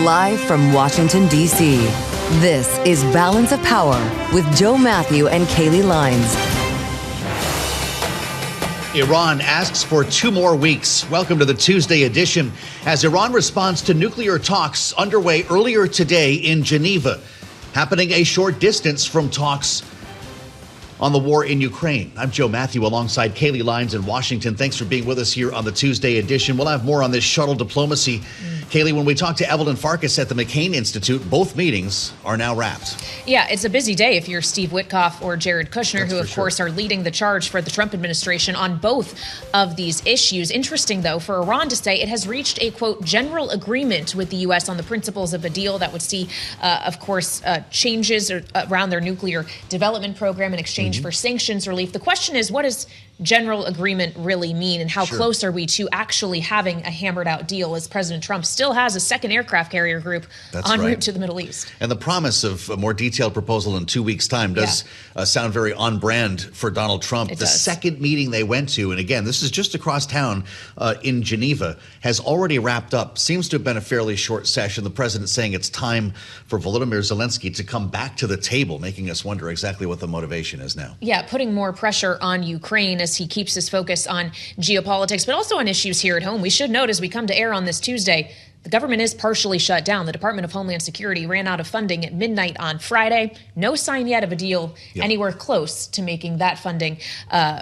Live from Washington, D.C., this is Balance of Power with Joe Mathieu and Kailey Leinz. Iran asks for 2 more weeks. Welcome to the Tuesday edition as Iran responds to nuclear talks underway earlier today in Geneva, happening a short distance from talks on the war in Ukraine. I'm Joe Mathieu alongside Kailey Leinz in Washington. Thanks for being with us here on the Tuesday edition. We'll have more on this shuttle diplomacy. Kailey, when we talk to Evelyn Farkas at the McCain Institute, both meetings are now wrapped. Yeah, it's a busy day if you're Steve Witkoff or Jared Kushner, who, of course, are leading the charge for the Trump administration on both of these issues. Interesting, though, for Iran to say it has reached a, quote, general agreement with the U.S. on the principles of a deal that would see, of course, changes around their nuclear development program in exchange for sanctions relief. The question is, what does general agreement really mean, and how close are we to actually having a hammered out deal, as President Trump still has a second aircraft carrier group en route to the Middle East? And the promise of a more detailed proposal in 2 weeks' time does sound very on brand for Donald Trump. The second meeting they went to, and again, this is just across town in Geneva, has already wrapped up. Seems to have been a fairly short session. The president saying it's time for Volodymyr Zelensky to come back to the table, making us wonder exactly what the motivation is now. Yeah, putting more pressure on Ukraine as he keeps his focus on geopolitics, but also on issues here at home. We should note, as we come to air on this Tuesday, the government is partially shut down. The Department of Homeland Security ran out of funding at midnight on Friday. No sign yet of a deal anywhere close to making that funding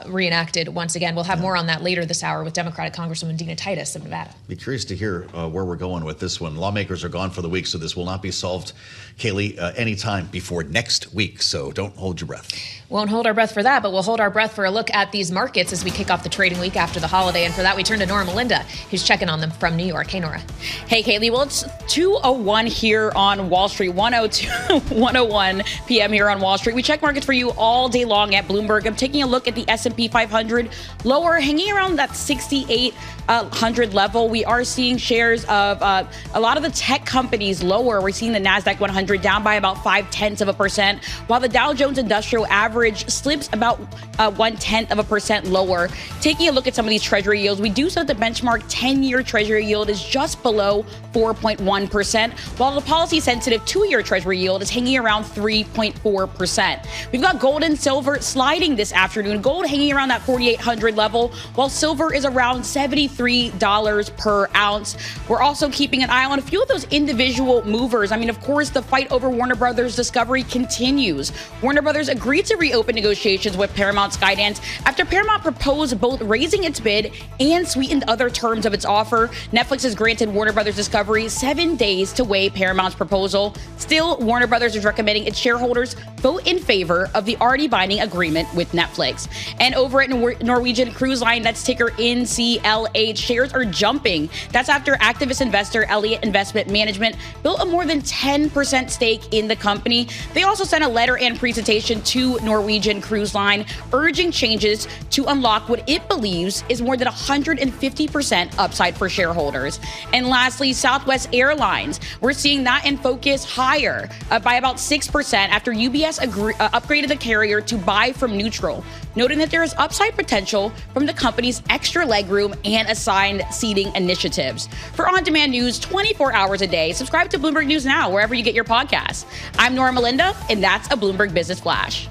reenacted once again. We'll have more on that later this hour with Democratic Congresswoman Dina Titus of Nevada. Be curious to hear where we're going with this one. Lawmakers are gone for the week, so this will not be solved, Kailey, anytime before next week. So don't hold your breath. Won't hold our breath for that, but we'll hold our breath for a look at these markets as we kick off the trading week after the holiday. And for that, we turn to Nora Melinda, who's checking on them from New York. Hey, Nora. Hey, Kailey. Well, it's 2:01 here on Wall Street, 1:01 p.m. here on Wall Street. We check markets for you all day long at Bloomberg. I'm taking a look at the S&P 500 lower, hanging around that 6,800 level. We are seeing shares of a lot of the tech companies lower. We're seeing the NASDAQ 100 down by about 0.5%, while the Dow Jones Industrial Average slips about 0.1% lower. Taking a look at some of these treasury yields, we do so that the benchmark 10-year treasury yield is just below 4.1%, while the policy-sensitive 2-year treasury yield is hanging around 3.4%. We've got gold and silver sliding this afternoon. Gold hanging around that 4,800 level, while silver is around $73 per ounce. We're also keeping an eye on a few of those individual movers. I mean, of course, the fight over Warner Brothers Discovery continues. Warner Brothers agreed to reopen negotiations with Paramount Skydance after Paramount proposed both raising its bid and sweetened other terms of its offer. Netflix has granted Warner Brothers Discovery 7 days to weigh Paramount's proposal. Still, Warner Brothers is recommending its shareholders vote in favor of the already binding agreement with Netflix. And over at Norwegian Cruise Line, that's ticker NCLH, shares are jumping. That's after activist investor Elliott Investment Management built a more than 10% stake in the company. They also sent a letter and presentation to Norwegian Cruise Line urging changes to unlock what it believes is more than 150% upside for shareholders. And lastly, Southwest Airlines. We're seeing that in focus higher by about 6% after UBS upgraded the carrier to buy from neutral, noting that there is upside potential from the company's extra legroom and assigned seating initiatives. For on-demand news 24 hours a day, subscribe to Bloomberg News Now wherever you get your podcasts. I'm Nora Melinda, and that's a Bloomberg Business Flash.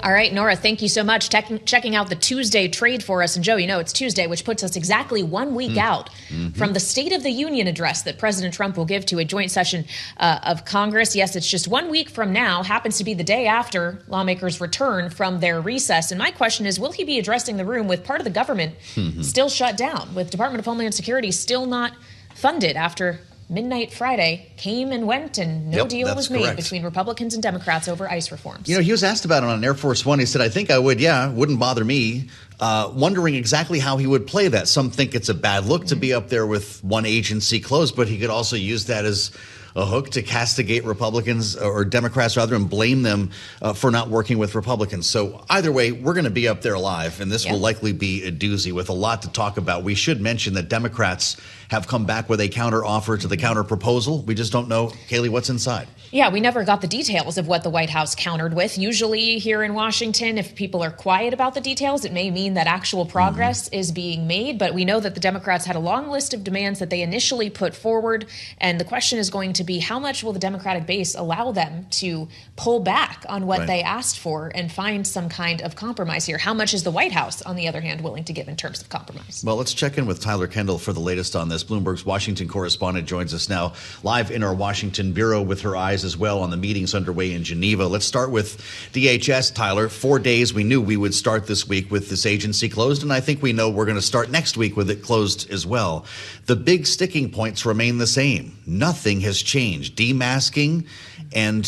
All right, Nora, thank you so much. Checking out the Tuesday trade for us. And Joe, you know, it's Tuesday, which puts us exactly 1 week out from the State of the Union address that President Trump will give to a joint session of Congress. Yes, it's just 1 week from now, happens to be the day after lawmakers return from their recess. And my question is, will he be addressing the room with part of the government still shut down, with Department of Homeland Security still not funded after midnight Friday came and went, and no deal was made between Republicans and Democrats over ICE reforms? You know, he was asked about it on Air Force One. He said, I think I would, wouldn't bother me. Wondering exactly how he would play that. Some think it's a bad look to be up there with one agency closed, but he could also use that as a hook to castigate Republicans or Democrats rather and blame them for not working with Republicans. So either way, we're going to be up there live, and this will likely be a doozy with a lot to talk about. We should mention that Democrats have come back with a counter offer to the counter proposal. We just don't know, Kailey, what's inside. Yeah, we never got the details of what the White House countered with. Usually here in Washington, if people are quiet about the details, it may mean that actual progress is being made. But we know that the Democrats had a long list of demands that they initially put forward. And the question is going to be, how much will the Democratic base allow them to pull back on what they asked for and find some kind of compromise here? How much is the White House, on the other hand, willing to give in terms of compromise? Well, let's check in with Tyler Kendall for the latest on this. Bloomberg's Washington correspondent joins us now live in our Washington bureau with her eyes as well on the meetings underway in Geneva. Let's start with DHS, Tyler. 4 days we knew we would start this week with this agency closed, and I think we know we're going to start next week with it closed as well. The big sticking points remain the same. Nothing has changed. Demasking and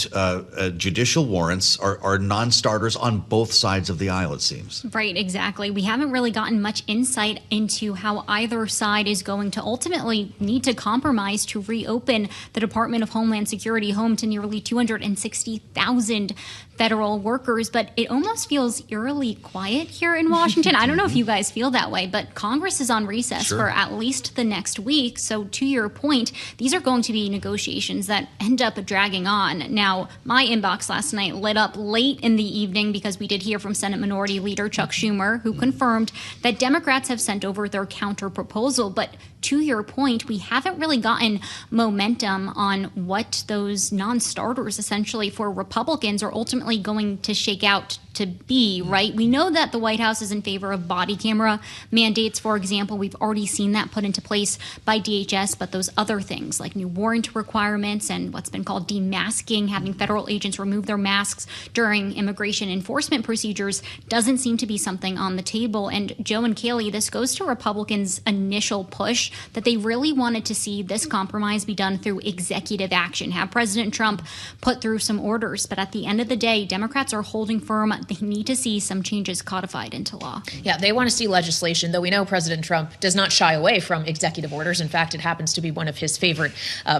judicial warrants are non-starters on both sides of the aisle, it seems. Right, exactly. We haven't really gotten much insight into how either side is going to ultimately need to compromise to reopen the Department of Homeland Security, home to nearly 260,000 federal workers. But it almost feels eerily quiet here in Washington. I don't know if you guys feel that way, but Congress is on recess for at least the next week. So to your point, these are going to be negotiations that end up dragging on. Now, my inbox last night lit up late in the evening because we did hear from Senate Minority Leader Chuck Schumer, who confirmed that Democrats have sent over their counter proposal. But to your point, we haven't really gotten momentum on what those non-starters essentially for Republicans are ultimately going to shake out to be, right? We know that the White House is in favor of body camera mandates, for example. We've already seen that put into place by DHS, but those other things like new warrant requirements and what's been called demasking, having federal agents remove their masks during immigration enforcement procedures, doesn't seem to be something on the table. And Joe and Kailey, this goes to Republicans' initial push that they really wanted to see this compromise be done through executive action, have President Trump put through some orders. But at the end of the day, Democrats are holding firm. They need to see some changes codified into law. Yeah, they want to see legislation, though we know President Trump does not shy away from executive orders. In fact, it happens to be one of his favorite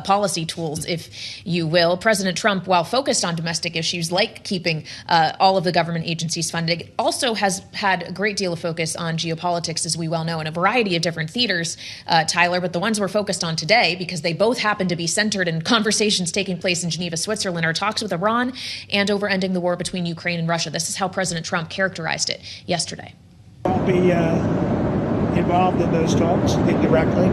policy tools, if you will. President Trump, while focused on domestic issues like keeping all of the government agencies funded, also has had a great deal of focus on geopolitics, as we well know, in a variety of different theaters, Tyler. But the ones we're focused on today, because they both happen to be centered in conversations taking place in Geneva, Switzerland, are talks with Iran and over ending the war between Ukraine and Russia. This is how President Trump characterized it yesterday. I'll be involved in those talks indirectly.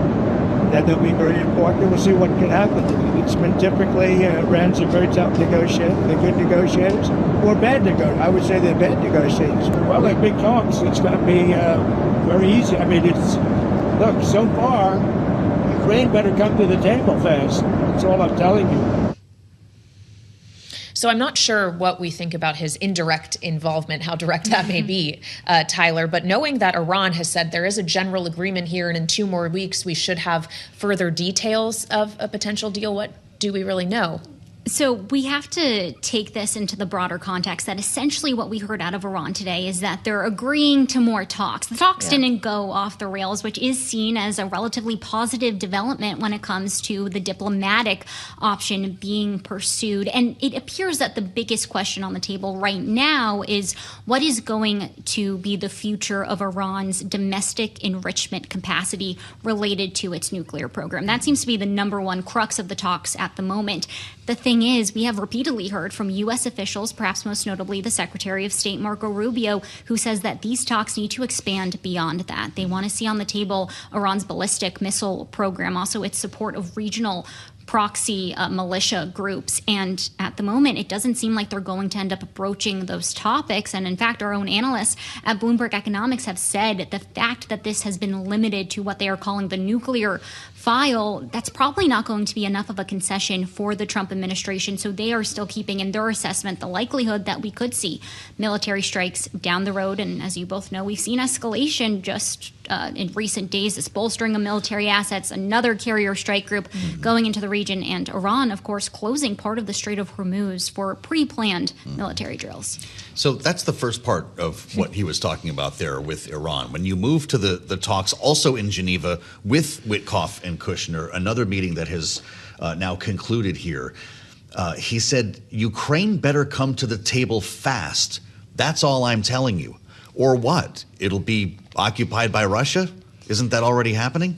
That they'll be very important, and we'll see what can happen. It's been typically Iran's a very tough negotiator. They're good negotiators or bad negotiators. I would say they're bad negotiators. Well, like big talks, it's going to be very easy. I mean, look, so far, Ukraine better come to the table fast. That's all I'm telling you. So I'm not sure what we think about his indirect involvement, how direct that may be, Tyler. But knowing that Iran has said there is a general agreement here, and in 2 more weeks we should have further details of a potential deal, what do we really know? So we have to take this into the broader context that essentially what we heard out of Iran today is that they're agreeing to more talks. The talks didn't go off the rails, which is seen as a relatively positive development when it comes to the diplomatic option being pursued. And it appears that the biggest question on the table right now is what is going to be the future of Iran's domestic enrichment capacity related to its nuclear program. That seems to be the number one crux of the talks at the moment. The thing is, we have repeatedly heard from U.S. officials, perhaps most notably the Secretary of State, Marco Rubio, who says that these talks need to expand beyond that. They want to see on the table Iran's ballistic missile program, also its support of regional proxy militia groups. And at the moment, it doesn't seem like they're going to end up broaching those topics. And in fact, our own analysts at Bloomberg Economics have said the fact that this has been limited to what they are calling the nuclear file, that's probably not going to be enough of a concession for the Trump administration. So they are still keeping in their assessment the likelihood that we could see military strikes down the road. And as you both know, we've seen escalation just in recent days, this bolstering of military assets, another carrier strike group going into the region region, and Iran, of course, closing part of the Strait of Hormuz for pre-planned military drills. So that's the first part of what he was talking about there with Iran. When you move to the talks also in Geneva with Witkoff and Kushner, another meeting that has now concluded here, he said, Ukraine better come to the table fast. That's all I'm telling you. Or what? It'll be occupied by Russia? Isn't that already happening?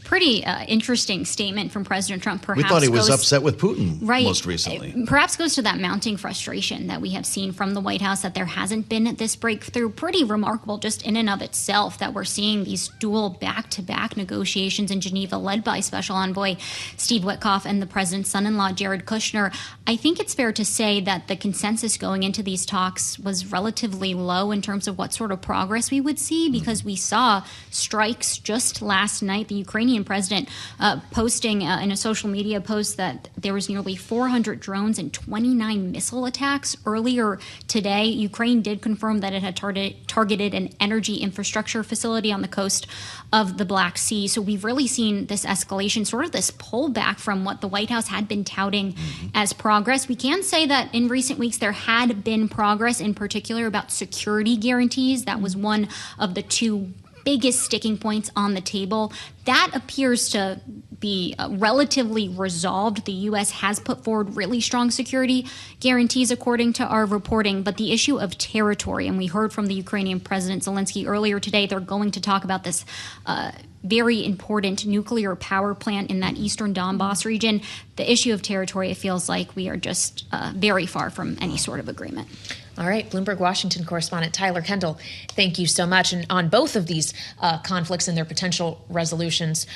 Pretty interesting statement from President Trump. Perhaps we thought he was upset with Putin most recently. Perhaps goes to that mounting frustration that we have seen from the White House that there hasn't been this breakthrough. Pretty remarkable just in and of itself that we're seeing these dual back-to-back negotiations in Geneva led by Special Envoy Steve Witkoff and the president's son-in-law, Jared Kushner. I think it's fair to say that the consensus going into these talks was relatively low in terms of what sort of progress we would see, because we saw strikes just last night. The Ukrainian president posting in a social media post that there was nearly 400 drones and 29 missile attacks. Earlier today, Ukraine did confirm that it had targeted an energy infrastructure facility on the coast of the Black Sea. So we've really seen this escalation, sort of this pullback from what the White House had been touting as progress. We can say that in recent weeks there had been progress, in particular about security guarantees. That was one of the two biggest sticking points on the table. That appears to be relatively resolved. The U.S. has put forward really strong security guarantees, according to our reporting. But the issue of territory, and we heard from the Ukrainian President Zelensky earlier today, they're going to talk about this very important nuclear power plant in that eastern Donbass region. The issue of territory, it feels like we are just very far from any sort of agreement. All right, Bloomberg Washington correspondent Tyler Kendall, thank you so much. And on both of these conflicts and their potential resolutions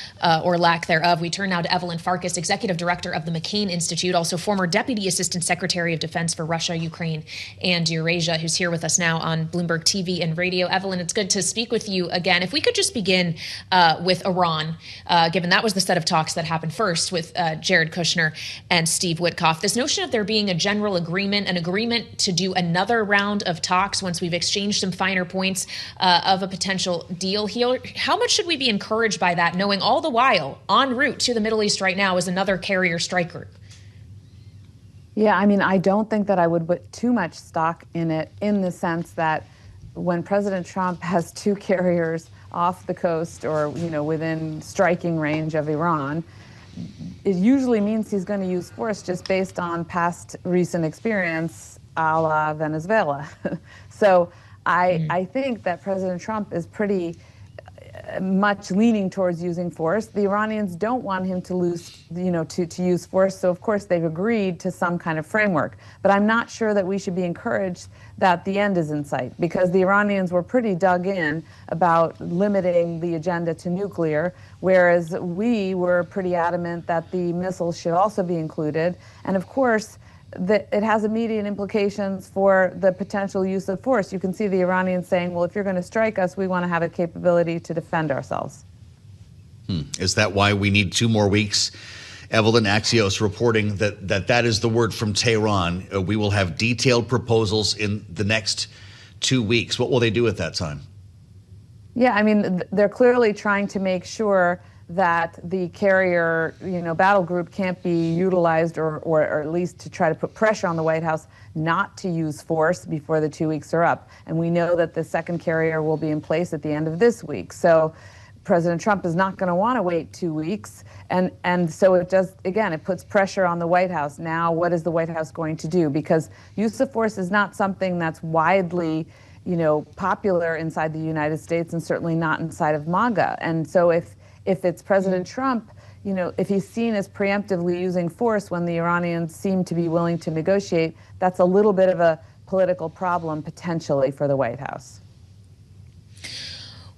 or lack thereof, we turn now to Evelyn Farkas, executive director of the McCain Institute, also former deputy assistant secretary of defense for Russia, Ukraine, and Eurasia, who's here with us now on Bloomberg TV and radio. Evelyn, it's good to speak with you again. If we could just begin with Iran, given that was the set of talks that happened first with Jared Kushner and Steve Witkoff. This notion of there being a general agreement, an agreement to do another round of talks once we've exchanged some finer points of a potential deal here. How much should we be encouraged by that, knowing all the while en route to the Middle East right now is another carrier strike group? Yeah, I mean, I don't think that I would put too much stock in it, in the sense that when President Trump has two carriers off the coast or, within striking range of Iran, it usually means he's going to use force just based on past recent experience a la Venezuela. So I think that President Trump is pretty much leaning towards using force. The Iranians don't want him to use force. So of course they've agreed to some kind of framework. But I'm not sure that we should be encouraged that the end is in sight, because the Iranians were pretty dug in about limiting the agenda to nuclear, whereas we were pretty adamant that the missiles should also be included. And of course, it has immediate implications for the potential use of force. You can see the Iranians saying, well, if you're going to strike us, we want to have a capability to defend ourselves. Is that why we need 2 more weeks? Evelyn, Axios reporting that is the word from Tehran. We will have detailed proposals in the next 2 weeks. What will they do at that time? Yeah, I mean, they're clearly trying to make sure that the carrier, battle group can't be utilized or at least to try to put pressure on the White House not to use force before the 2 weeks are up. And we know that the second carrier will be in place at the end of this week. So President Trump is not going to want to wait 2 weeks. And so it does, again, it puts pressure on the White House. Now, what is the White House going to do? Because use of force is not something that's widely popular inside the United States, and certainly not inside of MAGA. And so if it's President Trump, if he's seen as preemptively using force when the Iranians seem to be willing to negotiate, that's a little bit of a political problem potentially for the White House.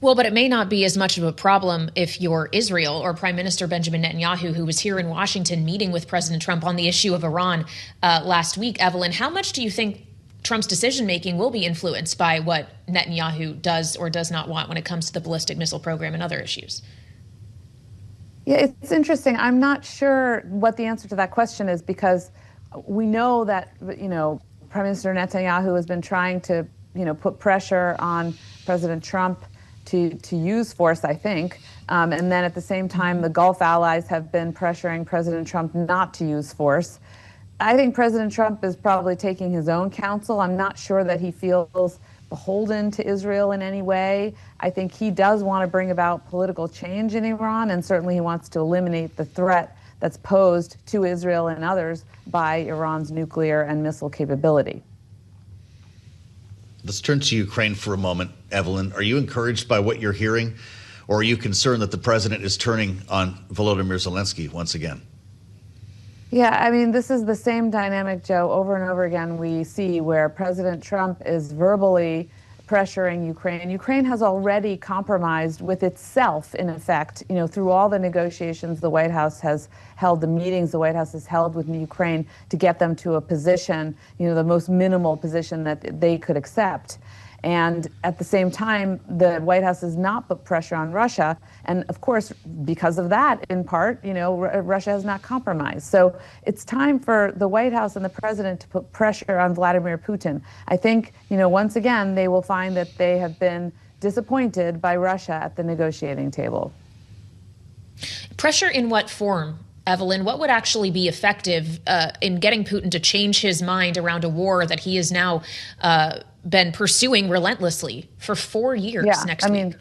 Well, but it may not be as much of a problem if you're Israel or Prime Minister Benjamin Netanyahu, who was here in Washington meeting with President Trump on the issue of Iran last week. Evelyn, how much do you think Trump's decision-making will be influenced by what Netanyahu does or does not want when it comes to the ballistic missile program and other issues? Yeah, it's interesting. I'm not sure what the answer to that question is, because we know that, Prime Minister Netanyahu has been trying to, put pressure on President Trump to use force, I think. And then at the same time, the Gulf allies have been pressuring President Trump not to use force. I think President Trump is probably taking his own counsel. I'm not sure that he feels beholden to Israel in any way. I think he does want to bring about political change in Iran, and certainly he wants to eliminate the threat that's posed to Israel and others by Iran's nuclear and missile capability. Let's turn to Ukraine for a moment, Evelyn. Are you encouraged by what you're hearing, or are you concerned that the president is turning on Volodymyr Zelensky once again? Yeah, I mean, this is the same dynamic, Joe, over and over again we see where President Trump is verbally pressuring Ukraine. Ukraine has already compromised with itself, in effect, through all the negotiations the White House has held, the meetings the White House has held with Ukraine to get them to a position, the most minimal position that they could accept. And at the same time, the White House has not put pressure on Russia. And of course, because of that, in part, Russia has not compromised. So it's time for the White House and the president to put pressure on Vladimir Putin. I think, once again, they will find that they have been disappointed by Russia at the negotiating table. Pressure in what form? Evelyn, what would actually be effective in getting Putin to change his mind around a war that he has now been pursuing relentlessly for 4 years next week?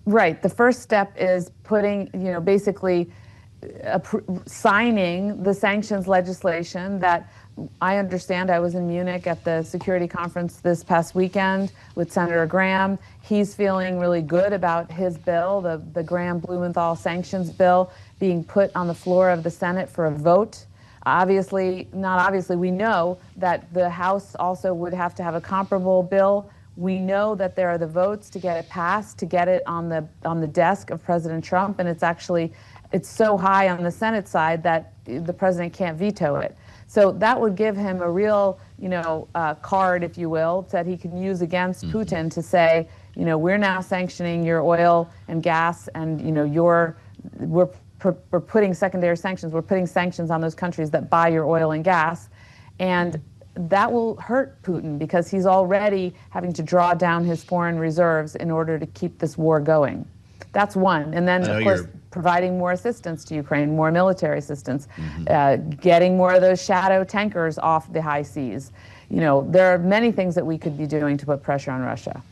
Right. The first step is putting, basically signing the sanctions legislation that I understand. I was in Munich at the security conference this past weekend with Senator Graham. He's feeling really good about his bill, the Graham-Blumenthal sanctions bill, being put on the floor of the Senate for a vote. We know that the House also would have to have a comparable bill. We know that there are the votes to get it passed, to get it on the desk of President Trump, and it's so high on the Senate side that the president can't veto it. So that would give him a real, card, if you will, that he can use against Putin to say, we're now sanctioning your oil and gas, and we're putting secondary sanctions. We're putting sanctions on those countries that buy your oil and gas, and that will hurt Putin because he's already having to draw down his foreign reserves in order to keep this war going. That's one. And then, of course, providing more assistance to Ukraine, more military assistance, getting more of those shadow tankers off the high seas. There are many things that we could be doing to put pressure on Russia.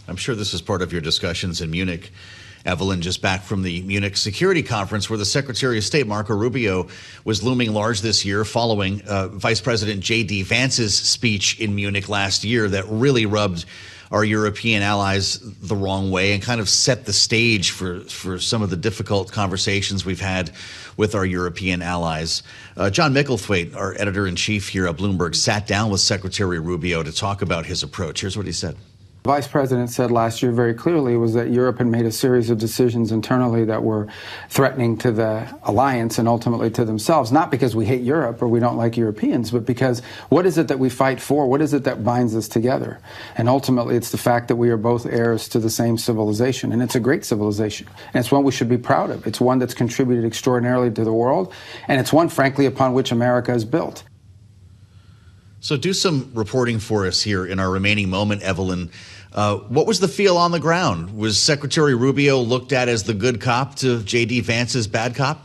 I'm sure this is part of your discussions in Munich. Evelyn, just back from the Munich Security Conference where the Secretary of State, Marco Rubio, was looming large this year following Vice President J.D. Vance's speech in Munich last year that really rubbed our European allies the wrong way and kind of set the stage for some of the difficult conversations we've had with our European allies. John Micklethwaite, our editor-in-chief here at Bloomberg, sat down with Secretary Rubio to talk about his approach. Here's what he said. The Vice President said last year very clearly was that Europe had made a series of decisions internally that were threatening to the alliance and ultimately to themselves, not because we hate Europe or we don't like Europeans, but because what is it that we fight for? What is it that binds us together? And ultimately, it's the fact that we are both heirs to the same civilization, and it's a great civilization, and it's one we should be proud of. It's one that's contributed extraordinarily to the world, and it's one, frankly, upon which America is built. So do some reporting for us here in our remaining moment, Evelyn. What was the feel on the ground? Was Secretary Rubio looked at as the good cop to J.D. Vance's bad cop?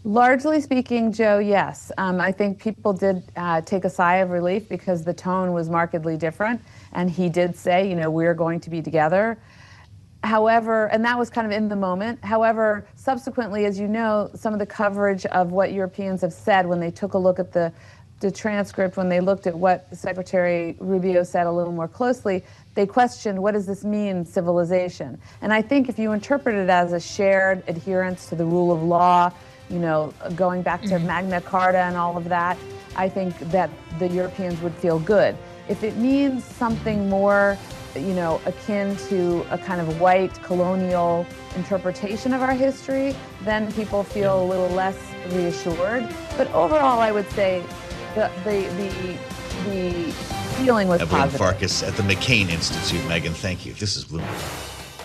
Largely speaking, Joe, yes. I think people did take a sigh of relief because the tone was markedly different. And he did say, we're going to be together. However, and that was kind of in the moment. However, subsequently, as you know, some of the coverage of what Europeans have said when they took a look at the transcript, when they looked at what Secretary Rubio said a little more closely, they questioned, what does this mean, civilization? And I think if you interpret it as a shared adherence to the rule of law, going back to Magna Carta and all of that, I think that the Europeans would feel good. If it means something more, akin to a kind of white colonial interpretation of our history, then people feel a little less reassured. But overall, I would say the feeling was Evelyn positive. Farkas at the McCain Institute. Megan, thank you. This is Bloomberg.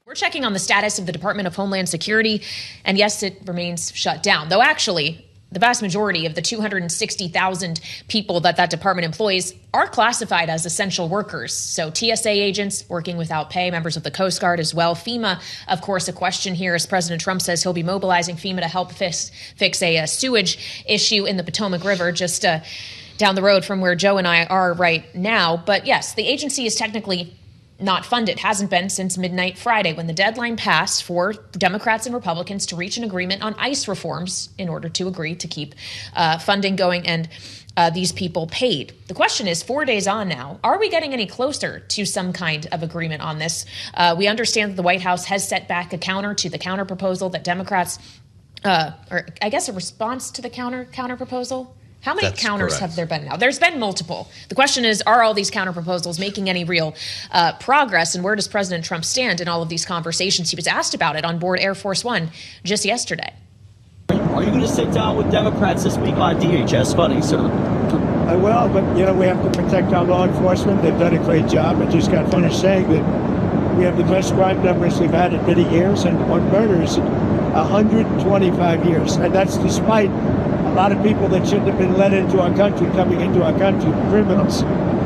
We're checking on the status of the Department of Homeland Security, and yes, it remains shut down. Though actually, the vast majority of the 260,000 people that department employs are classified as essential workers. So TSA agents working without pay, members of the Coast Guard as well. FEMA, of course, a question here as President Trump says he'll be mobilizing FEMA to help fix a sewage issue in the Potomac River just down the road from where Joe and I are right now. But yes, the agency is technically not funded, hasn't been since midnight Friday when the deadline passed for Democrats and Republicans to reach an agreement on ICE reforms in order to agree to keep funding going and these people paid. The question is, 4 days on now, are we getting any closer to some kind of agreement on this? We understand that the White House has set back a counter to the counter proposal that Democrats, or I guess a response to the counter proposal. How many counters have there been now? There's been multiple. The question is, are all these counter proposals making any real progress? And where does President Trump stand in all of these conversations? He was asked about it on board Air Force One just yesterday. Are you going to sit down with Democrats this week on DHS funding, sir? I will, but, we have to protect our law enforcement. They've done a great job. I just got finished saying that we have the best crime numbers we've had in many years, and on murders, 125 years. And that's despite a lot of people that shouldn't have been let into our country coming into our country, criminals,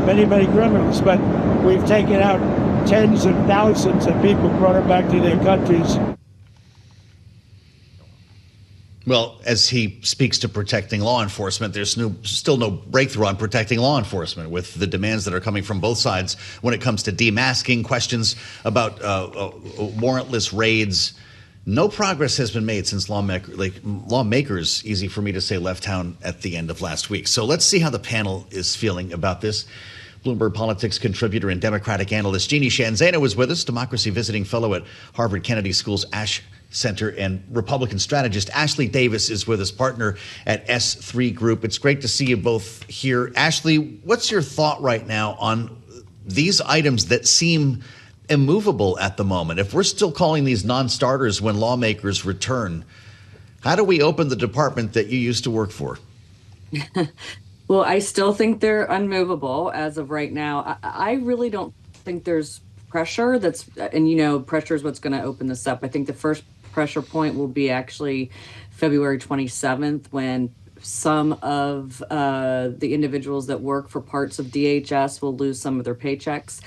many, many criminals. But we've taken out tens of thousands of people, brought them back to their countries. Well, as he speaks to protecting law enforcement, there's still no breakthrough on protecting law enforcement with the demands that are coming from both sides when it comes to demasking, questions about warrantless raids. No progress has been made since lawmakers, easy for me to say, left town at the end of last week. So let's see how the panel is feeling about this. Bloomberg politics contributor and Democratic analyst Jeanne Zaino is with us, democracy visiting fellow at Harvard Kennedy School's Ash Center, and Republican strategist Ashley Davis is with us, partner at S3 Group. It's great to see you both here. Ashley, what's your thought right now on these items that seem immovable at the moment? If we're still calling these non-starters when lawmakers return, how do we open the department that you used to work for? Well, I still think they're unmovable as of right now. I really don't think there's pressure pressure is what's going to open this up. I think the first pressure point will be actually February 27th when some of the individuals that work for parts of DHS will lose some of their paychecks.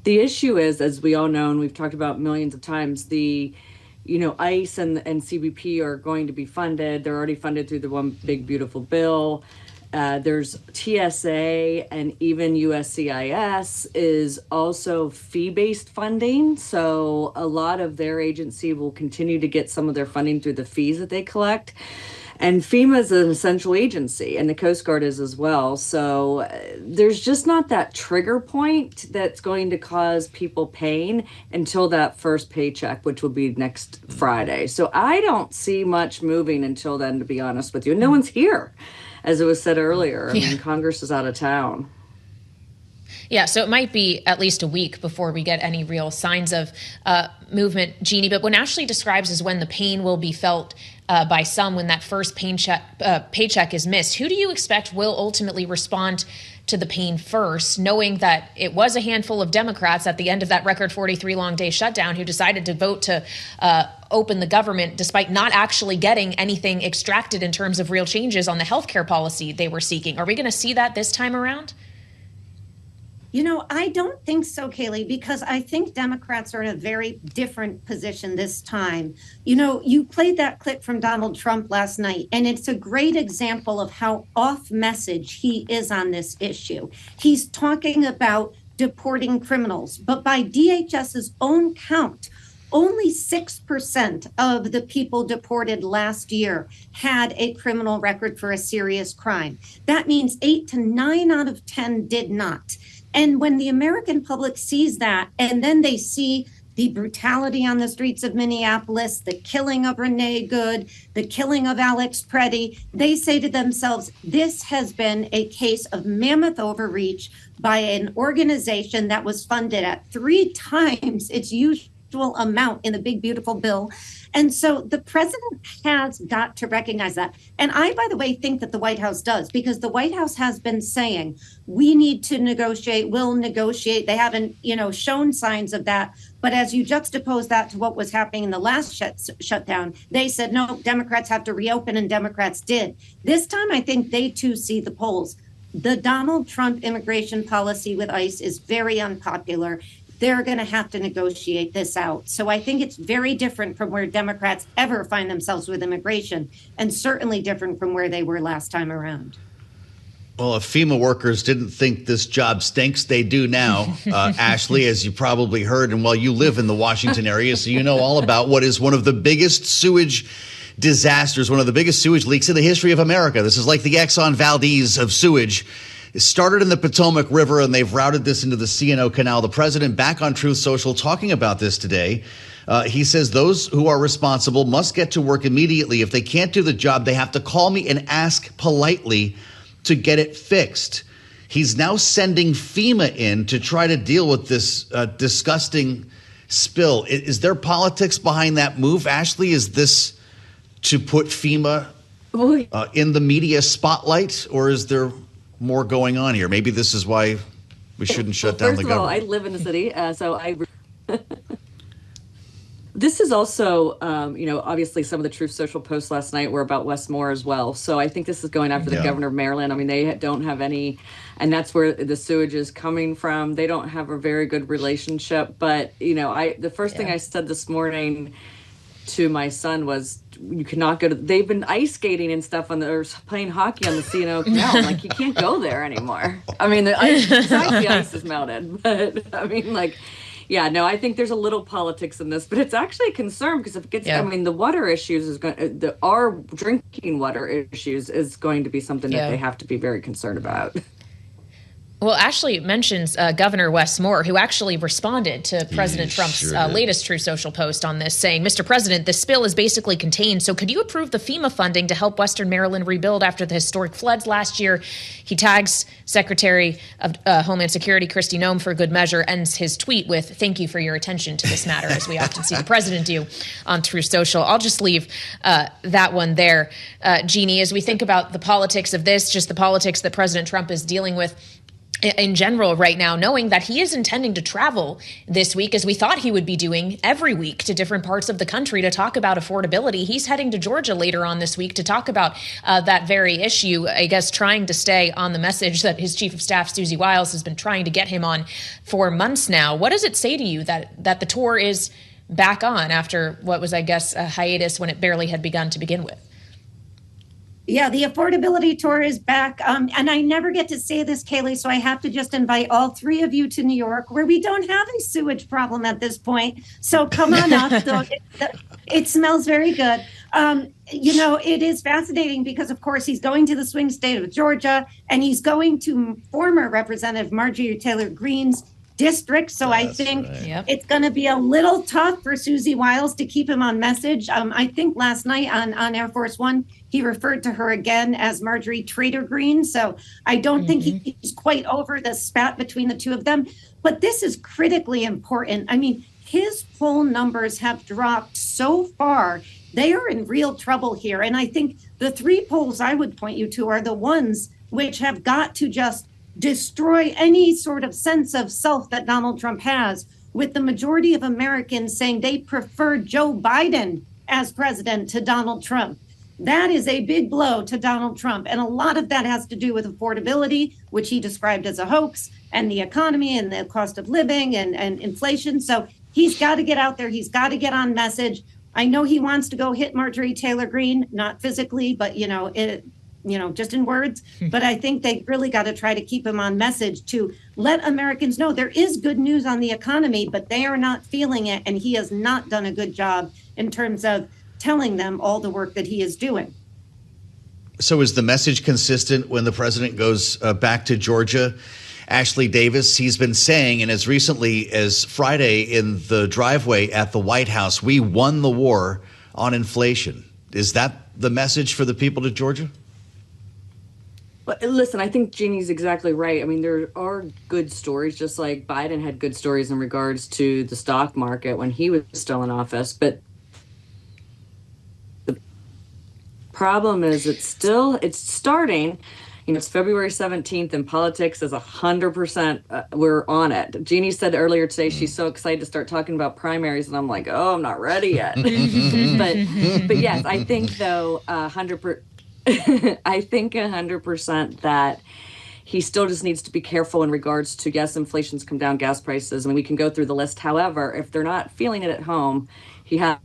The issue is, as we all know, and we've talked about millions of times, the ICE and CBP are going to be funded. They're already funded through the One Big Beautiful Bill. There's TSA and even USCIS is also fee-based funding. So a lot of their agency will continue to get some of their funding through the fees that they collect. And FEMA is an essential agency, and the Coast Guard is as well. So there's just not that trigger point that's going to cause people pain until that first paycheck, which will be next Friday. So I don't see much moving until then, to be honest with you. No one's here, as it was said earlier. I mean, Congress is out of town. Yeah, so it might be at least a week before we get any real signs of movement, Jeanne. But when Ashley describes as when the pain will be felt by some when that first paycheck is missed, who do you expect will ultimately respond to the pain first, knowing that it was a handful of Democrats at the end of that record 43-long-day shutdown who decided to vote to open the government despite not actually getting anything extracted in terms of real changes on the healthcare policy they were seeking? Are we going to see that this time around? I don't think so, Kailey, because I think Democrats are in a very different position this time. You played that clip from Donald Trump last night, and it's a great example of how off message he is on this issue. He's talking about deporting criminals, but by DHS's own count, only 6% of the people deported last year had a criminal record for a serious crime. That means 8 to 9 out of 10 did not. And when the American public sees that, and then they see the brutality on the streets of Minneapolis, the killing of Renee Good, the killing of Alex Preddy, they say to themselves, this has been a case of mammoth overreach by an organization that was funded at 3 times its usual amount in the Big Beautiful Bill. And so the president has got to recognize that. And I, by the way, think that the White House does, because the White House has been saying we need to negotiate, we'll negotiate. They haven't, shown signs of that. But as you juxtapose that to what was happening in the last shutdown, they said, no, Democrats have to reopen, and Democrats did. This time, I think they too see the polls. The Donald Trump immigration policy with ICE is very unpopular. They're going to have to negotiate this out. So I think it's very different from where Democrats ever find themselves with immigration, and certainly different from where they were last time around. Well, if FEMA workers didn't think this job stinks, they do now, Ashley, as you probably heard. And while you live in the Washington area, so you know all about what is one of the biggest sewage disasters, one of the biggest sewage leaks in the history of America. This is like the Exxon Valdez of sewage. It started in the Potomac River, and they've routed this into the C&O Canal. The president back on Truth Social talking about this today. He says those who are responsible must get to work immediately. If they can't do the job, they have to call me and ask politely to get it fixed. He's now sending FEMA in to try to deal with this disgusting spill. Is there politics behind that move, Ashley? Is this to put FEMA in the media spotlight, or is there more going on here? Maybe this is why we shouldn't shut down the government. First of all, I live in the city, so I... This is also, obviously some of the Truth Social posts last night were about Westmore as well. So I think this is going after the governor of Maryland. I mean, they don't have any, and that's where the sewage is coming from. They don't have a very good relationship. But, the first thing I said this morning to my son was, you cannot go to, they've been ice skating and stuff or playing hockey on the C&O Canal. I'm like, you can't go there anymore. I mean, the ice is melted. But, I mean, yeah, no, I think there's a little politics in this, but it's actually a concern because if it gets, the water issues is going, our drinking water issues is going to be something that they have to be very concerned about. Well, Ashley mentions Governor Westmore, who actually responded to President Trump's latest Truth Social post on this, saying, Mr. President, the spill is basically contained, so could you approve the FEMA funding to help Western Maryland rebuild after the historic floods last year? He tags Secretary of Homeland Security Kristine for good measure, ends his tweet with, thank you for your attention to this matter, as we often see the president do on Truth Social. I'll just leave that one there. Jeanne, as we think about the politics of this, just the politics that President Trump is dealing with in general right now, knowing that he is intending to travel this week, as we thought he would be doing every week, to different parts of the country to talk about affordability. He's heading to Georgia later on this week to talk about that very issue, I guess trying to stay on the message that his chief of staff, Susie Wiles, has been trying to get him on for months now. What does it say to you that the tour is back on after what was, I guess, a hiatus when it barely had begun to begin with? Yeah, the affordability tour is back. And I never get to say this, Kailey, so I have to just invite all three of you to New York, where we don't have a sewage problem at this point. So come on up. It smells very good. It is fascinating because, of course, he's going to the swing state of Georgia, and he's going to former Representative Marjorie Taylor Greene's district. So I think it's going to be a little tough for Susie Wiles to keep him on message. I think last night on Air Force One, he referred to her again as Marjorie Trader Greene. So I don't think he's quite over the spat between the two of them. But this is critically important. I mean, his poll numbers have dropped so far. They are in real trouble here. And I think the three polls I would point you to are the ones which have got to just destroy any sort of sense of self that Donald Trump has, with the majority of Americans saying they prefer Joe Biden as president to Donald Trump. That is a big blow to Donald Trump. And a lot of that has to do with affordability, which he described as a hoax, and the economy and the cost of living and inflation. So he's got to get out there. He's got to get on message. I know he wants to go hit Marjorie Taylor Greene, not physically, but, just in words. But I think they really got to try to keep him on message to let Americans know there is good news on the economy, but they are not feeling it. And he has not done a good job in terms of telling them all the work that he is doing. So is the message consistent when the president goes back to Georgia? Ashley Davis, he's been saying, and as recently as Friday in the driveway at the White House, we won the war on inflation. Is that the message for the people of Georgia? But listen, I think Jeannie's exactly right. I mean, there are good stories, just like Biden had good stories in regards to the stock market when he was still in office. But the problem is it's starting. It's February 17th and politics is 100%. We're on it. Jeannie said earlier today she's so excited to start talking about primaries, and I'm like, oh, I'm not ready yet. but yes, I think though 100%. I think 100% that he still just needs to be careful in regards to, yes, inflation's come down, gas prices, and we can go through the list. However, if they're not feeling it at home, he has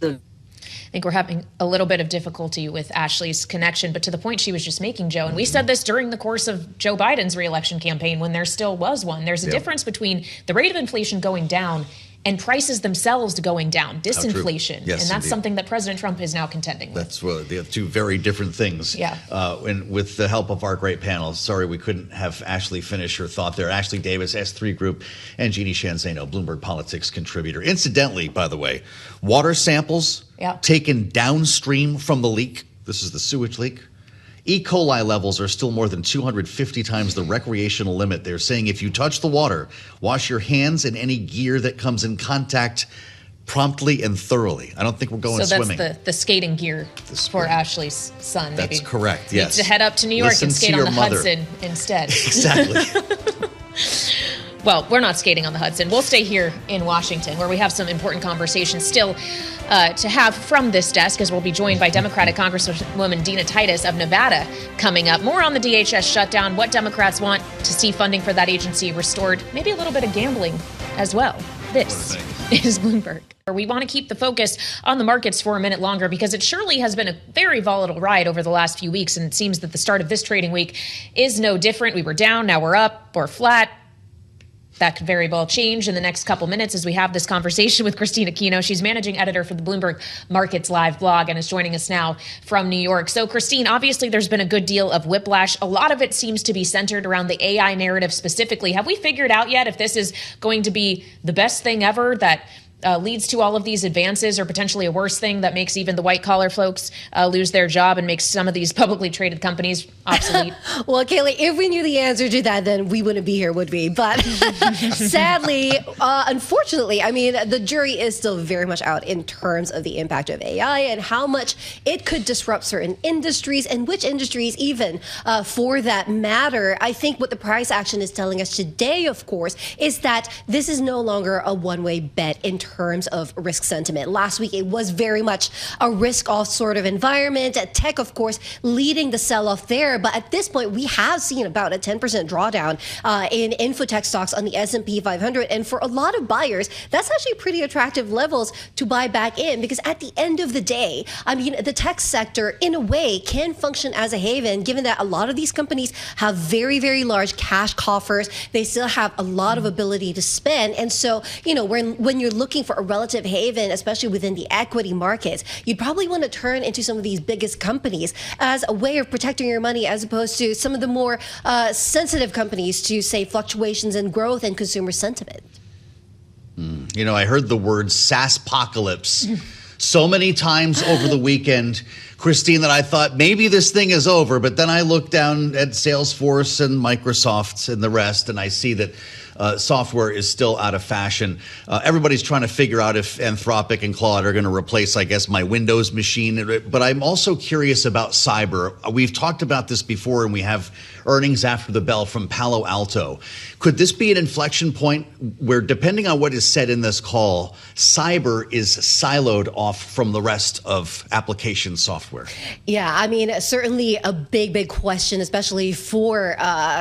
to. I think we're having a little bit of difficulty with Ashley's connection, but to the point she was just making, Joe, and we said this during the course of Joe Biden's reelection campaign when there still was one, there's a difference between the rate of inflation going down and prices themselves going down, disinflation. Yes, and that's indeed. something that President Trump is now contending with. That's the two very different things. Yeah. And with the help of our great panel, sorry we couldn't have Ashley finish her thought there. Ashley Davis, S3 Group, and Jeanne Zaino, Bloomberg Politics contributor. Incidentally, by the way, water samples taken downstream from the leak. This is the sewage leak. E. coli levels are still more than 250 times the recreational limit. They're saying if you touch the water, wash your hands and any gear that comes in contact promptly and thoroughly. I don't think we're going swimming. So that's the skating gear for Ashley's son. That's maybe. Correct, yes. Needs to head up to New York and skate on the Hudson instead. Exactly. Well, we're not skating on the Hudson. We'll stay here in Washington, where we have some important conversations still to have from this desk, as we'll be joined by Democratic Congresswoman Dina Titus of Nevada coming up. More on the DHS shutdown, what Democrats want to see funding for that agency restored, maybe a little bit of gambling as well. This is Bloomberg. We want to keep the focus on the markets for a minute longer because it surely has been a very volatile ride over the last few weeks, and it seems that the start of this trading week is no different. We were down, now we're up or flat. That could very well change in the next couple minutes as we have this conversation with Kristine Aquino. She's managing editor for the Bloomberg Markets Live blog and is joining us now from New York. So, Kristine, obviously there's been a good deal of whiplash. A lot of it seems to be centered around the AI narrative specifically. Have we figured out yet if this is going to be the best thing ever that leads to all of these advances, or potentially a worse thing that makes even the white collar folks lose their job and makes some of these publicly traded companies obsolete? Well, Kailey, if we knew the answer to that, then we wouldn't be here, would we? But sadly, unfortunately, I mean, the jury is still very much out in terms of the impact of AI and how much it could disrupt certain industries, and which industries even for that matter. I think what the price action is telling us today, of course, is that this is no longer a one-way bet in terms of risk sentiment. Last week, it was very much a risk-off sort of environment. Tech, of course, leading the sell-off there. But at this point, we have seen about a 10% drawdown in infotech stocks on the S&P 500. And for a lot of buyers, that's actually pretty attractive levels to buy back in, because at the end of the day, I mean, the tech sector, in a way, can function as a haven, given that a lot of these companies have very, very large cash coffers. They still have a lot of ability to spend. And so, you know, when you're looking for a relative haven, especially within the equity markets, you'd probably want to turn into some of these biggest companies as a way of protecting your money, as opposed to some of the more sensitive companies to, say, fluctuations in growth and consumer sentiment. You know, I heard the word SaaSpocalypse so many times over the weekend, Kristine, that I thought maybe this thing is over. But then I look down at Salesforce and Microsoft and the rest, and I see that software is still out of fashion. Everybody's trying to figure out if Anthropic and Claude are going to replace, I guess, my Windows machine. But I'm also curious about cyber. We've talked about this before, and we have earnings after the bell from Palo Alto. Could this be an inflection point where, depending on what is said in this call, cyber is siloed off from the rest of application software? Yeah, I mean, certainly a big, big question, especially for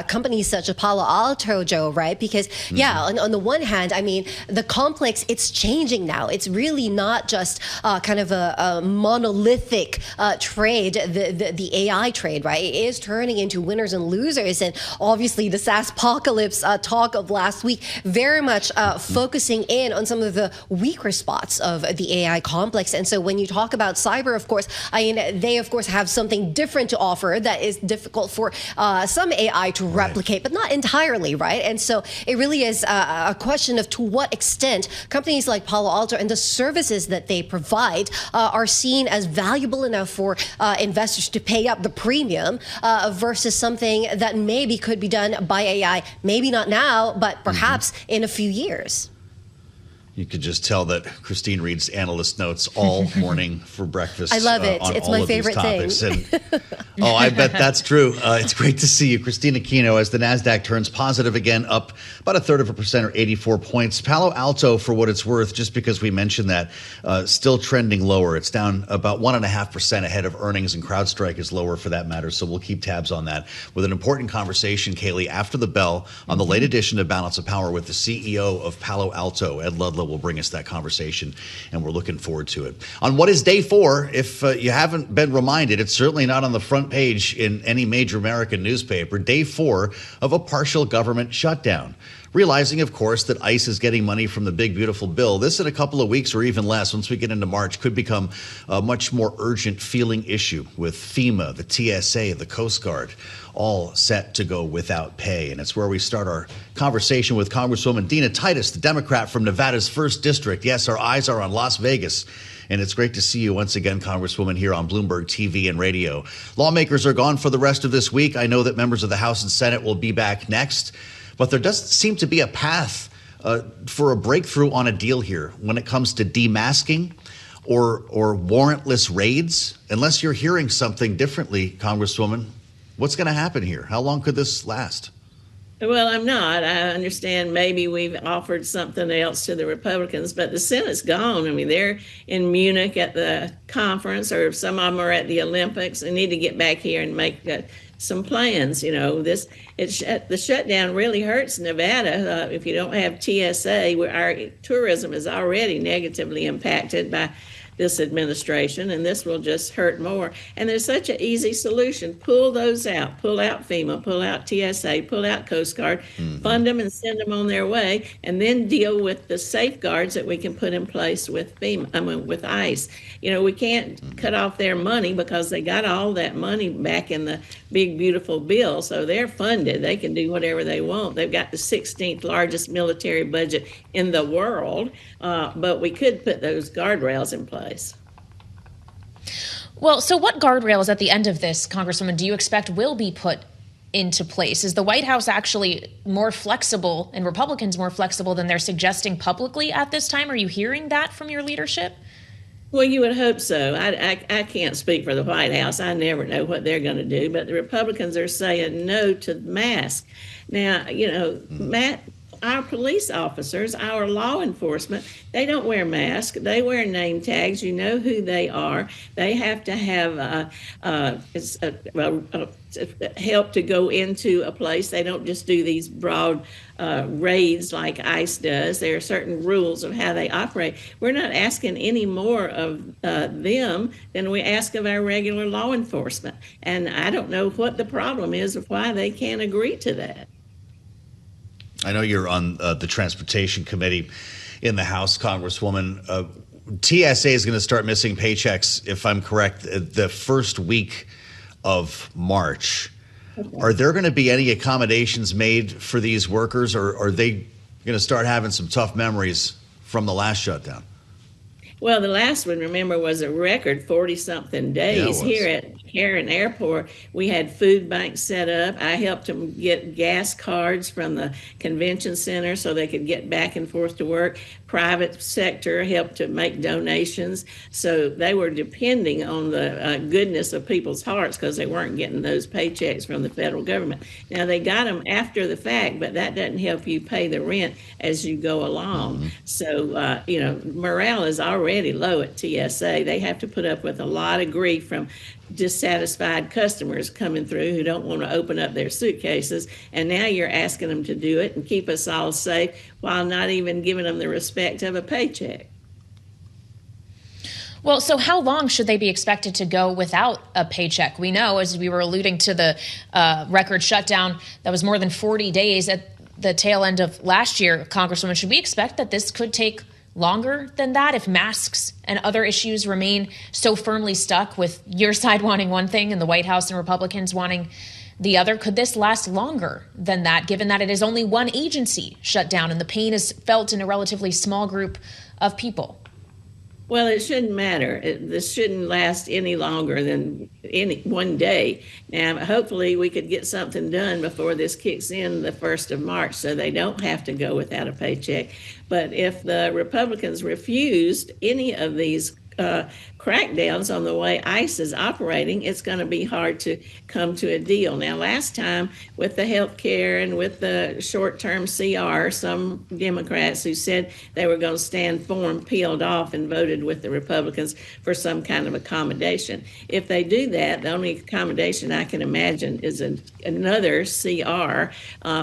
companies such as Palo Alto, Joe, right? Because, yeah, on the one hand, I mean, the complex, it's changing now. It's really not just kind of a monolithic trade, the AI trade, right? It is turning into winners and losers. And obviously, the SaaSpocalypse talk of last week very much focusing in on some of the weaker spots of the AI complex. And so when you talk about cyber, of course, I mean, they, of course, have something different to offer that is difficult for some AI to replicate, but not entirely, right? And so it really is a question of to what extent companies like Palo Alto and the services that they provide are seen as valuable enough for investors to pay up the premium versus something that maybe could be done by AI, maybe not now, but perhaps in a few years. You could just tell that Kristine reads analyst notes all morning for breakfast. I love it. On It's all my of favorite these thing. And, I bet that's true. It's great to see you. Kristine Aquino, as the NASDAQ turns positive again, up about 1/3% or 84 points. Palo Alto, for what it's worth, just because we mentioned that, still trending lower. It's down about 1.5% ahead of earnings, and CrowdStrike is lower for that matter. So we'll keep tabs on that with an important conversation, Kailey, after the bell on the late edition of Balance of Power with the CEO of Palo Alto. Ed Ludlow will bring us that conversation, and we're looking forward to it. On what is day 4, if you haven't been reminded, it's certainly not on the front page in any major American newspaper, day 4 of a partial government shutdown. Realizing, of course, that ICE is getting money from the big, beautiful bill. This in a couple of weeks or even less, once we get into March, could become a much more urgent feeling issue with FEMA, the TSA, the Coast Guard, all set to go without pay. And it's where we start our conversation with Congresswoman Dina Titus, the Democrat from Nevada's 1st District. Yes, our eyes are on Las Vegas. And it's great to see you once again, Congresswoman, here on Bloomberg TV and radio. Lawmakers are gone for the rest of this week. I know that members of the House and Senate will be back next. But there doesn't seem to be a path for a breakthrough on a deal here when it comes to demasking or warrantless raids. Unless you're hearing something differently, Congresswoman, what's going to happen here? How long could this last? Well, I'm not. I understand maybe we've offered something else to the Republicans, but the Senate's gone. I mean, they're in Munich at the conference, or some of them are at the Olympics. They need to get back here and make some plans. You know, the shutdown really hurts Nevada. If you don't have TSA, where our tourism is already negatively impacted by this administration, and this will just hurt more. And there's such an easy solution. Pull those out. Pull out FEMA, pull out TSA, pull out Coast Guard, fund them and send them on their way, and then deal with the safeguards that we can put in place with with ICE. You know, we can't cut off their money because they got all that money back in the big, beautiful bill. So they're funded. They can do whatever they want. They've got the 16th largest military budget in the world, but we could put those guardrails in place. Well, so what guardrails at the end of this, Congresswoman, do you expect will be put into place? Is the White House actually more flexible, and Republicans more flexible than they're suggesting publicly at this time? Are you hearing that from your leadership? Well, you would hope so. I can't speak for the White House. I never know what they're going to do. But the Republicans are saying no to masks. Now, you know, our police officers, our law enforcement, they don't wear masks. They wear name tags. You know who they are. They have to have help to go into a place. They don't just do these broad raids like ICE does. There are certain rules of how they operate. We're not asking any more of them than we ask of our regular law enforcement. And I don't know what the problem is of why they can't agree to that. I know you're on the Transportation Committee in the House, Congresswoman. TSA is going to start missing paychecks, if I'm correct, the first week of March. Okay. Are there going to be any accommodations made for these workers, or are they going to start having some tough memories from the last shutdown? Well, the last one, remember, was a record 40-something days. Here at Heron Airport. We had food banks set up. I helped them get gas cards from the convention center so they could get back and forth to work. Private sector helped to make donations. So they were depending on the goodness of people's hearts because they weren't getting those paychecks from the federal government. Now, they got them after the fact, but that doesn't help you pay the rent as you go along. So, morale is already low at TSA. They have to put up with a lot of grief from dissatisfied customers coming through who don't want to open up their suitcases. And now you're asking them to do it and keep us all safe while not even giving them the respect of a paycheck. Well, so how long should they be expected to go without a paycheck? We know, as we were alluding to the record shutdown, that was more than 40 days at the tail end of last year. Congresswoman, should we expect that this could take longer than that if masks and other issues remain so firmly stuck, with your side wanting one thing and the White House and Republicans wanting the other? Could this last longer than that, given that it is only one agency shut down and the pain is felt in a relatively small group of people? Well, it shouldn't matter. This shouldn't last any longer than one day. Now, hopefully we could get something done before this kicks in the 1st of March so they don't have to go without a paycheck. But if the Republicans refused any of these crackdowns on the way ICE is operating, it's going to be hard to come to a deal. Now, last time with the health care and with the short-term CR, some Democrats who said they were going to stand firm peeled off and voted with the Republicans for some kind of accommodation. If they do that, the only accommodation I can imagine is another CR,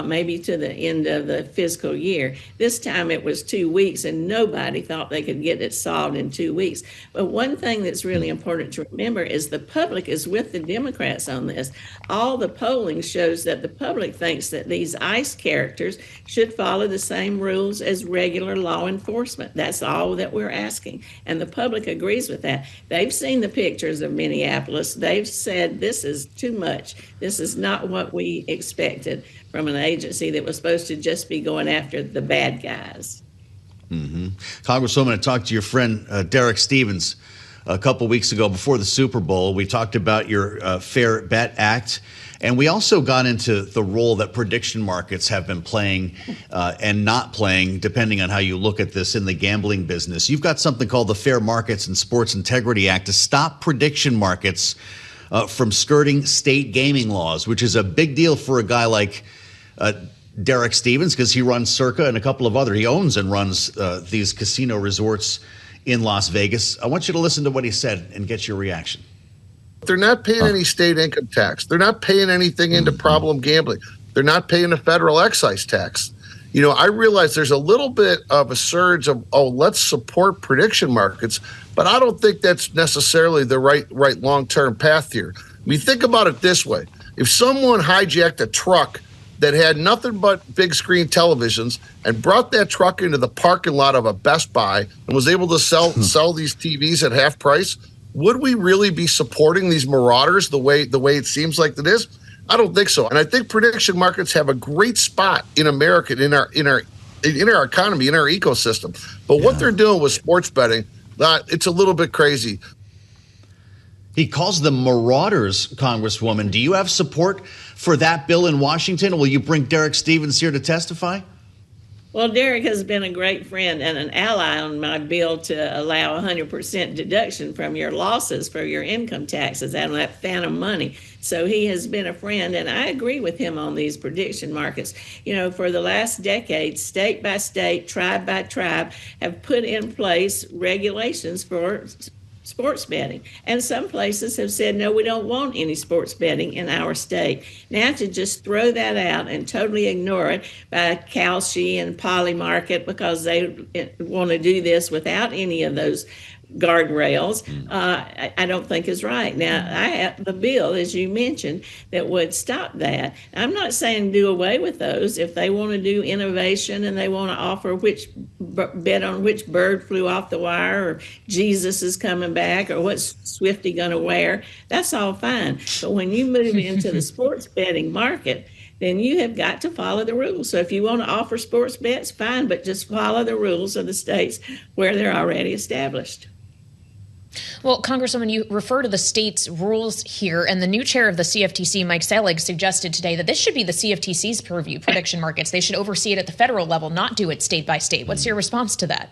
maybe to the end of the fiscal year. This time it was 2 weeks, and nobody thought they could get it solved in 2 weeks. But one thing that's really important to remember is the public is with the Democrats on this. All the polling shows that the public thinks that these ICE characters should follow the same rules as regular law enforcement. That's all that we're asking. And the public agrees with that. They've seen the pictures of Minneapolis. They've said this is too much. This is not what we expected from an agency that was supposed to just be going after the bad guys. Mm-hmm. Congresswoman, I talked to your friend Derek Stevens a couple weeks ago before the Super Bowl. We talked about your Fair Bet Act, and we also got into the role that prediction markets have been playing and not playing, depending on how you look at this in the gambling business. You've got something called the Fair Markets and Sports Integrity Act to stop prediction markets from skirting state gaming laws, which is a big deal for a guy like Derek Stevens, because he runs Circa and a couple of other, he owns and runs these casino resorts in Las Vegas. I want you to listen to what he said and get your reaction. They're not paying any state income tax. They're not paying anything into problem gambling. They're not paying a federal excise tax. You know, I realize there's a little bit of a surge of, let's support prediction markets, but I don't think that's necessarily the right long-term path here. I mean, think about it this way. If someone hijacked a truck that had nothing but big screen televisions and brought that truck into the parking lot of a Best Buy and was able to sell these TVs at half price, would we really be supporting these marauders the way it seems like it is? I don't think so. And I think prediction markets have a great spot in America, in our economy, in our ecosystem. But what they're doing with sports betting, it's a little bit crazy. He calls them marauders, Congresswoman. Do you have support for that bill in Washington? Will you bring Derek Stevens here to testify? Well, Derek has been a great friend and an ally on my bill to allow 100% deduction from your losses for your income taxes out of that phantom money. So he has been a friend, and I agree with him on these prediction markets. You know, for the last decade, state by state, tribe by tribe, have put in place regulations for sports betting. And some places have said, no, we don't want any sports betting in our state. Now to just throw that out and totally ignore it by Kalshi and Poly Market because they want to do this without any of those guardrails, I don't think is right. Now, I have the bill, as you mentioned, that would stop that. I'm not saying do away with those. If they want to do innovation and they want to offer which bet on which bird flew off the wire or Jesus is coming back or what's Swifty going to wear, that's all fine. But when you move into the sports betting market, then you have got to follow the rules. So if you want to offer sports bets, fine, but just follow the rules of the states where they're already established. Well, Congresswoman, you refer to the state's rules here, and the new chair of the CFTC, Mike Selig, suggested today that this should be the CFTC's purview, prediction markets. They should oversee it at the federal level, not do it state by state. What's your response to that?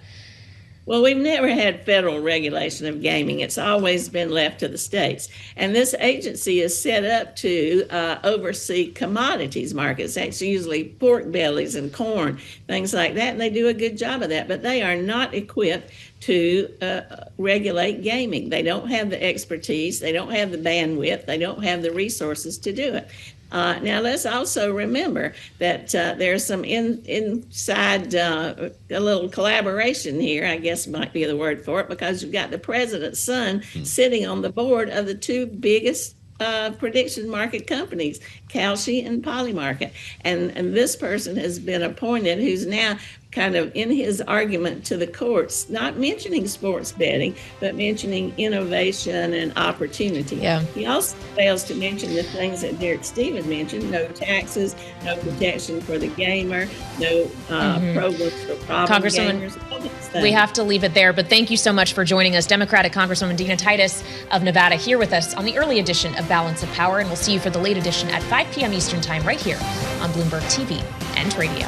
Well, we've never had federal regulation of gaming. It's always been left to the states. And this agency is set up to oversee commodities markets. That's usually pork bellies and corn, things like that. And they do a good job of that. But they are not equipped to regulate gaming. They don't have the expertise. They don't have the bandwidth. They don't have the resources to do it. Now, let's also remember that there's some inside a little collaboration here, I guess might be the word for it, because you've got the president's son sitting on the board of the two biggest prediction market companies, Kalshi and Poly Market. And this person has been appointed who's now kind of in his argument to the courts, not mentioning sports betting, but mentioning innovation and opportunity. Yeah. He also fails to mention the things that Derek Stevens mentioned: no taxes, no protection for the gamer, no programs for problem gamers. We have to leave it there, but thank you so much for joining us. Democratic Congresswoman Dina Titus of Nevada here with us on the early edition of Balance of Power, and we'll see you for the late edition at 5 p.m. Eastern Time right here on Bloomberg TV and Radio.